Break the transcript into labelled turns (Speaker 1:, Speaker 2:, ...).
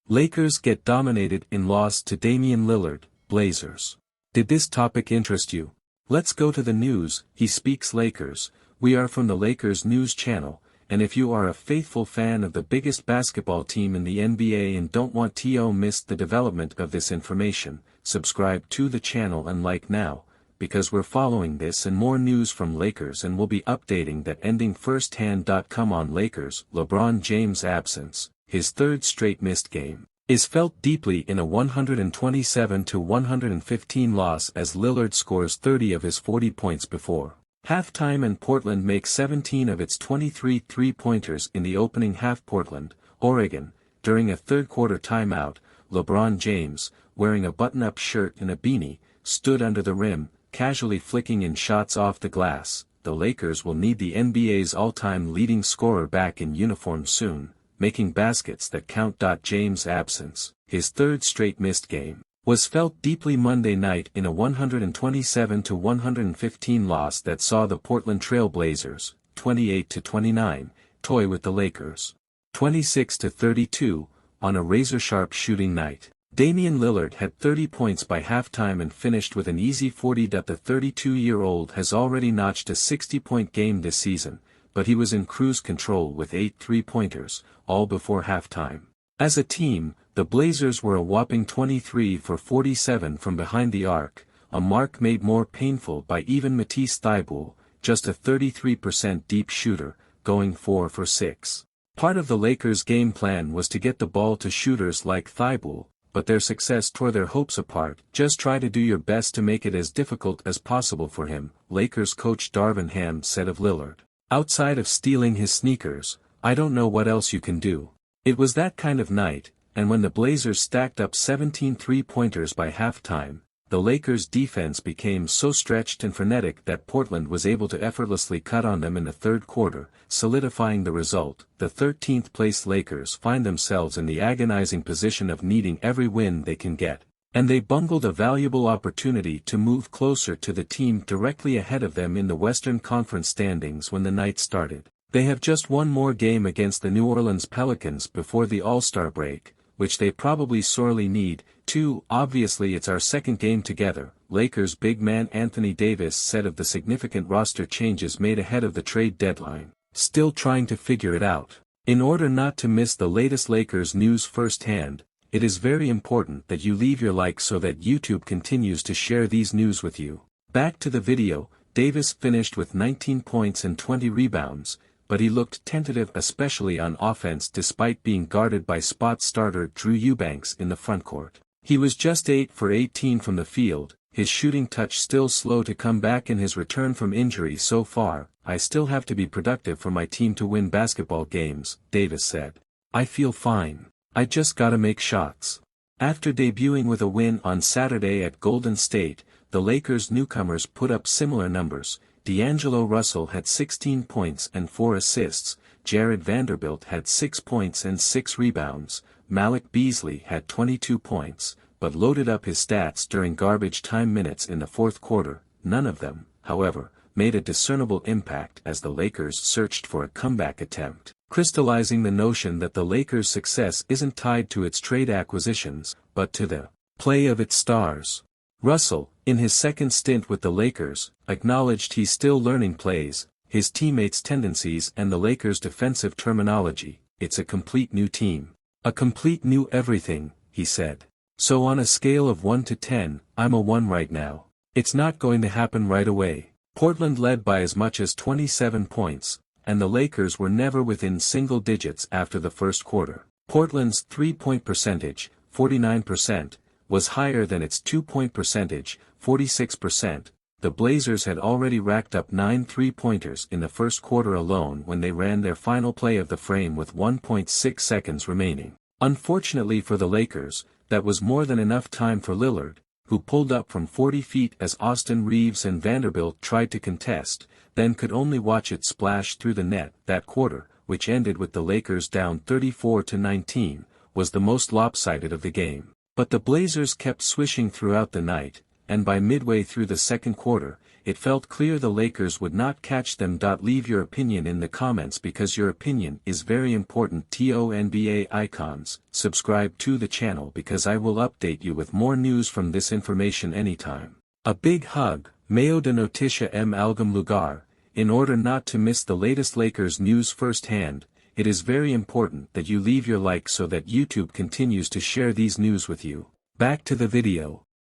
Speaker 1: Lakers get dominated in loss to Damian Lillard, Blazers. Did this topic interest you? Let's go to the news. He speaks Lakers. We are from the Lakers news channel, and if you are a faithful fan of the biggest basketball team in the NBA and don't want to miss the development of this information, subscribe to the channel and like now, because we're following this and more news from Lakers and we'll be updating that ending firsthand. Come on Lakers. LeBron James' absence, his third straight missed game, is felt deeply in a 127-115 loss as Lillard scores 30 of his 40 points before halftime and Portland makes 17 of its 23 three-pointers in the opening half. Portland, Oregon. During a third-quarter timeout, LeBron James, wearing a button-up shirt and a beanie, stood under the rim, casually flicking in shots off the glass. The Lakers will need the NBA's all-time leading scorer back in uniform soon, making baskets that count. James' absence, his third straight missed game, was felt deeply Monday night in a 127-115 loss that saw the Portland Trail Blazers, 28-29, toy with the Lakers, 26-32, on a razor-sharp shooting night. Damian Lillard had 30 points by halftime and finished with an easy 40. The 32-year-old has already notched a 60-point game this season, but he was in cruise control with 8 three-pointers, all before halftime. As a team, the Blazers were a whopping 23 for 47 from behind the arc, a mark made more painful by even Matisse Thybulle, just a 33% deep shooter, going 4 for 6. Part of the Lakers' game plan was to get the ball to shooters like Thybulle, but their success tore their hopes apart. Just try to do your best to make it as difficult as possible for him, Lakers coach Darvin Ham said of Lillard. Outside of stealing his sneakers, I don't know what else you can do. It was that kind of night, and when the Blazers stacked up 17 three-pointers by halftime, the Lakers' defense became so stretched and frenetic that Portland was able to effortlessly cut on them in the third quarter, solidifying the result. The 13th-place Lakers find themselves in the agonizing position of needing every win they can get, and they bungled a valuable opportunity to move closer to the team directly ahead of them in the Western Conference standings when the night started. They have just one more game against the New Orleans Pelicans before the All-Star break, which they probably sorely need. Obviously it's our second game together, Lakers big man Anthony Davis said of the significant roster changes made ahead of the trade deadline, still trying to figure it out. In order not to miss the latest Lakers news firsthand, it is very important that you leave your like so that YouTube continues to share these news with you. Back to the video. Davis finished with 19 points and 20 rebounds, but he looked tentative especially on offense despite being guarded by spot starter Drew Eubanks in the frontcourt. He was just 8 for 18 from the field, his shooting touch still slow to come back in his return from injury so far. I still have to be productive for my team to win basketball games, Davis said. I feel fine. I just gotta make shots. After debuting with a win on Saturday at Golden State, the Lakers newcomers put up similar numbers. D'Angelo Russell had 16 points and 4 assists, Jared Vanderbilt had 6 points and 6 rebounds, Malik Beasley had 22 points, but loaded up his stats during garbage time minutes in the fourth quarter. None of them, however, made a discernible impact as the Lakers searched for a comeback attempt, crystallizing the notion that the Lakers' success isn't tied to its trade acquisitions, but to the play of its stars. Russell, in his second stint with the Lakers, acknowledged he's still learning plays, his teammates' tendencies and the Lakers' defensive terminology. It's a complete new team. A complete new everything, he said. So on a scale of 1 to 10, I'm a 1 right now. It's not going to happen right away. Portland led by as much as 27 points, and the Lakers were never within single digits after the first quarter. Portland's three-point percentage, 49%, was higher than its two-point percentage, 46%. The Blazers had already racked up 9 three-pointers in the first quarter alone when they ran their final play of the frame with 1.6 seconds remaining. Unfortunately for the Lakers, that was more than enough time for Lillard, who pulled up from 40 feet as Austin Reeves and Vanderbilt tried to contest, then could only watch it splash through the net. That quarter, which ended with the Lakers down 34-19, was the most lopsided of the game. But the Blazers kept swishing throughout the night, and by midway through the second quarter, it felt clear the Lakers would not catch them. Leave your opinion in the comments because your opinion is very important. NBA icons, subscribe to the channel because I will update you with more news from this information anytime. A big hug, Mayo de noticia em algum lugar. In order not to miss the latest Lakers news firsthand, it is very important that you leave your like so that YouTube continues to share these news with you. Back to the video.